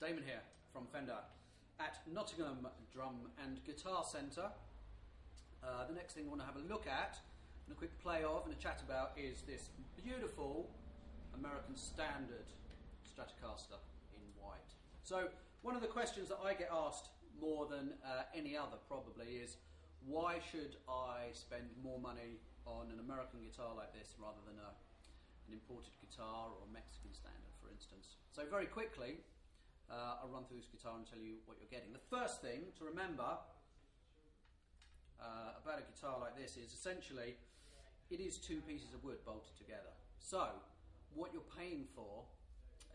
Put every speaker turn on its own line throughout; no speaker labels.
Damon here from Fender at Nottingham Drum and Guitar Centre. The next thing I want to have a look at and a quick play of and a chat about is this beautiful American Standard Stratocaster in white. So one of the questions that I get asked more than any other probably is, why should I spend more money on an American guitar like this rather than an imported guitar or a Mexican Standard, for instance? So very quickly, I'll run through this guitar and tell you what you're getting. The first thing to remember about a guitar like this is essentially it is two pieces of wood bolted together. So what you're paying for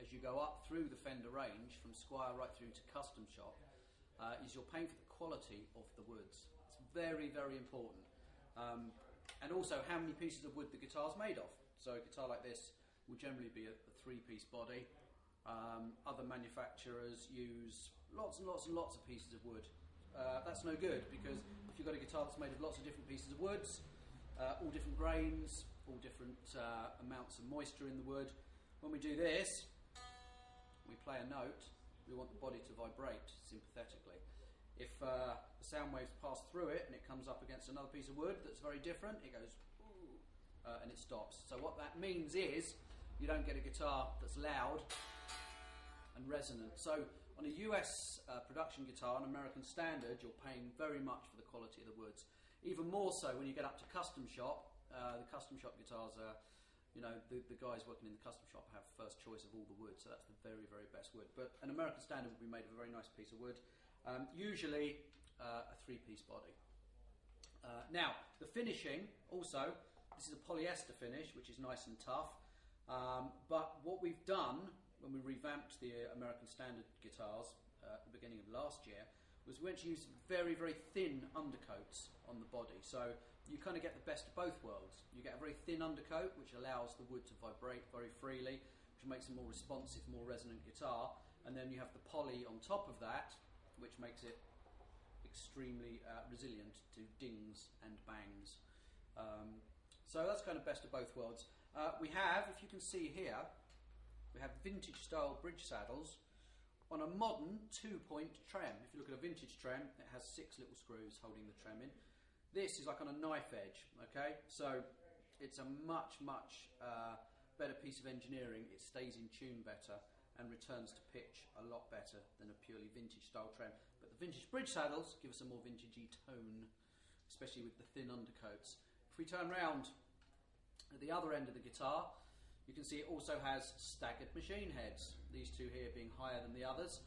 as you go up through the Fender range from Squire right through to custom shop is you're paying for the quality of the woods. It's very, very important. And also how many pieces of wood the guitar's made of. So a guitar like this will generally be a three-piece body. Other manufacturers use lots and lots and lots of pieces of wood. That's no good, because if you've got a guitar that's made of lots of different pieces of woods, all different grains, all different amounts of moisture in the wood, when we do this, we play a note, we want the body to vibrate sympathetically. If the sound waves pass through it and it comes up against another piece of wood that's very different, it goes ooh, and it stops. So what that means is you don't get a guitar that's loud and resonant. So on a US production guitar, an American Standard, you're paying very much for the quality of the woods. Even more so when you get up to custom shop. The custom shop guitars are, you know, the guys working in the custom shop have first choice of all the wood, so that's the very, very best wood. But an American Standard will be made of a very nice piece of wood, usually a three-piece body. Now, the finishing also, this is a polyester finish, which is nice and tough, but what we've done when we revamped the American Standard guitars at the beginning of last year was we went to use very, very thin undercoats on the body. So you kind of get the best of both worlds. You get a very thin undercoat, which allows the wood to vibrate very freely, which makes a more responsive, more resonant guitar. And then you have the poly on top of that, which makes it extremely resilient to dings and bangs. So that's kind of best of both worlds. We have, if you can see here, we have vintage style bridge saddles on a modern 2-point trem. If you look at a vintage trem, it has 6 little screws holding the trem in. This is like on a knife edge, okay? So it's a much, much better piece of engineering. It stays in tune better and returns to pitch a lot better than a purely vintage style trem. But the vintage bridge saddles give us a more vintagey tone, especially with the thin undercoats. If we turn round at the other end of the guitar, you can see it also has staggered machine heads, these two here being higher than the others.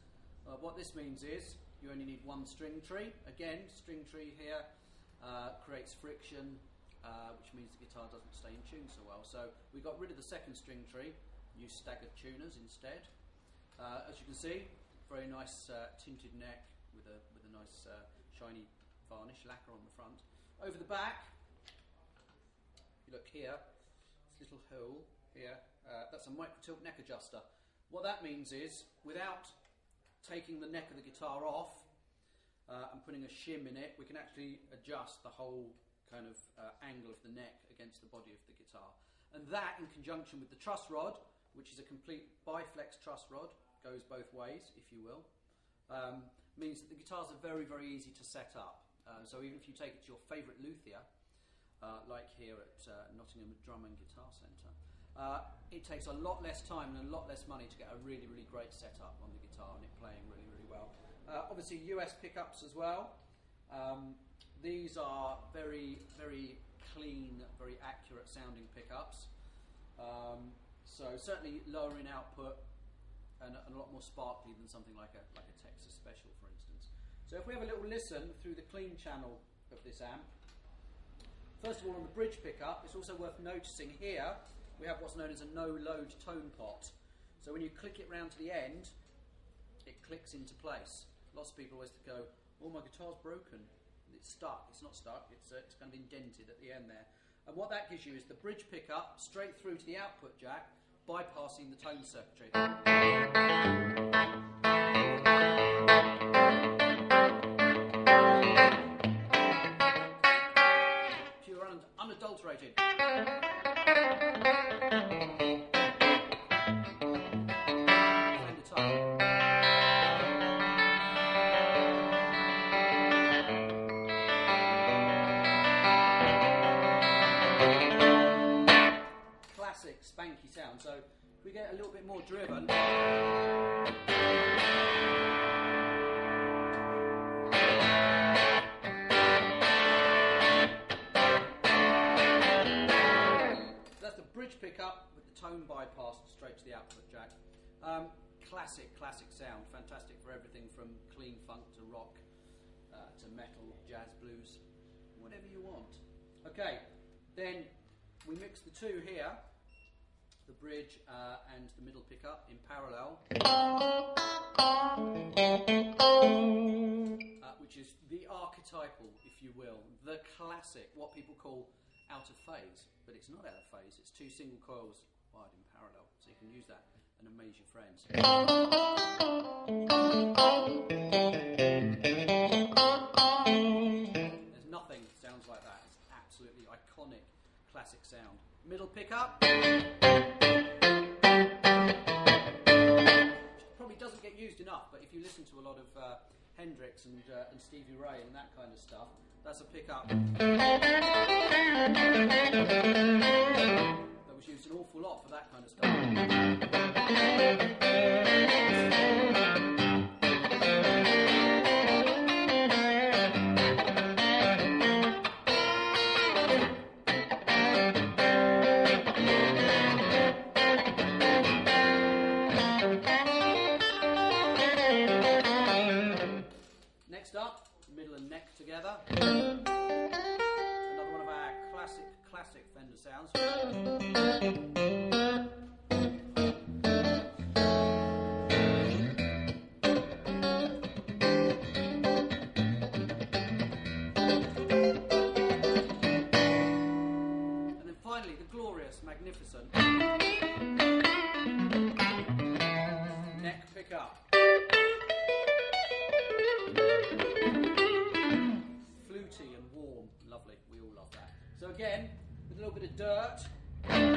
What this means is you only need one string tree. Again, string tree here creates friction, which means the guitar doesn't stay in tune so well. So we got rid of the second string tree, used staggered tuners instead. As you can see, very nice tinted neck with a nice shiny varnish lacquer on the front. Over the back, you look here, this little hole here, that's a micro tilt neck adjuster. What that means is, without taking the neck of the guitar off and putting a shim in it, we can actually adjust the whole kind of angle of the neck against the body of the guitar. And that, in conjunction with the truss rod, which is a complete biflex truss rod, goes both ways, if you will, means that the guitars are very, very easy to set up. So even if you take it to your favourite luthier, like here at Nottingham Drum and Guitar Centre, it takes a lot less time and a lot less money to get a really, really great setup on the guitar and it playing really, really well. Obviously US pickups as well. These are very, very clean, very accurate sounding pickups. So certainly lower in output and a lot more sparkly than something like a Texas Special, for instance. So if we have a little listen through the clean channel of this amp, first of all, on the bridge pickup, it's also worth noticing here we have what's known as a no-load tone pot. So when you click it round to the end, it clicks into place. Lots of people always go, oh, my guitar's broken. It's stuck. It's not stuck. It's kind of indented at the end there. And what that gives you is the bridge pickup straight through to the output jack, bypassing the tone circuitry. Pure unadulterated. Fender tone. That's the bridge pickup with the tone bypass straight to the output jack. Classic sound, fantastic for everything from clean funk to rock to metal, jazz, blues, whatever you want. Okay, then we mix the two here, the bridge and the middle pickup in parallel, which is the archetypal, if you will, the classic, what people call out of phase, but it's not out of phase, it's two single coils wired in parallel, so you can use that and amaze your friends. There's nothing that sounds like that. It's absolutely iconic, classic sound. Middle pickup. Probably doesn't get used enough, but if you listen to a lot of Hendrix and Stevie Ray and that kind of stuff, that's a pickup that was used an awful lot for that kind of stuff. Next up, middle and neck together. Another one of our classic Fender sounds. And then finally, the glorious, magnificent neck pickup. Fluty and warm, lovely. We all love that. So again, with a little bit of dirt. In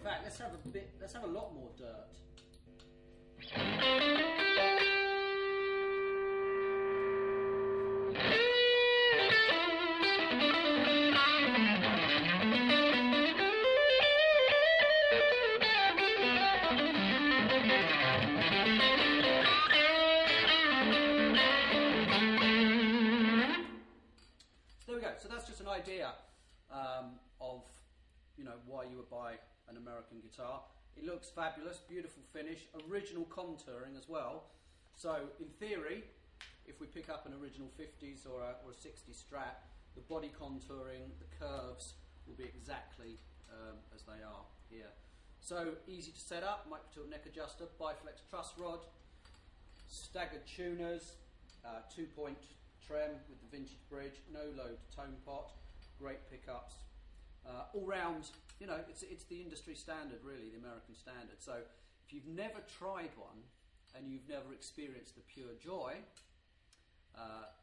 fact, let's have a lot more dirt. So that's just an idea of, you know, why you would buy an American guitar. It looks fabulous, beautiful finish, original contouring as well. So in theory, if we pick up an original 50s or a 60s Strat, the body contouring, the curves will be exactly as they are here. So easy to set up, micro-tilt neck adjuster, biflex truss rod, staggered tuners, 2-point trem with the vintage bridge, no load tone pot, great pickups, all round, you know, it's the industry standard really, the American standard. So if you've never tried one and you've never experienced the pure joy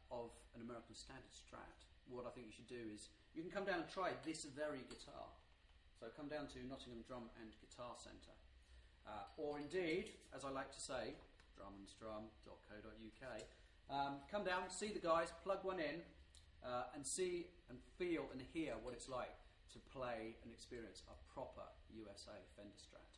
of an American standard Strat, what I think you should do is you can come down and try this very guitar. So come down to Nottingham Drum and Guitar Centre, or indeed, as I like to say, drumandstrum.co.uk. Come down, see the guys, plug one in, and see and feel and hear what it's like to play and experience a proper USA Fender Strat.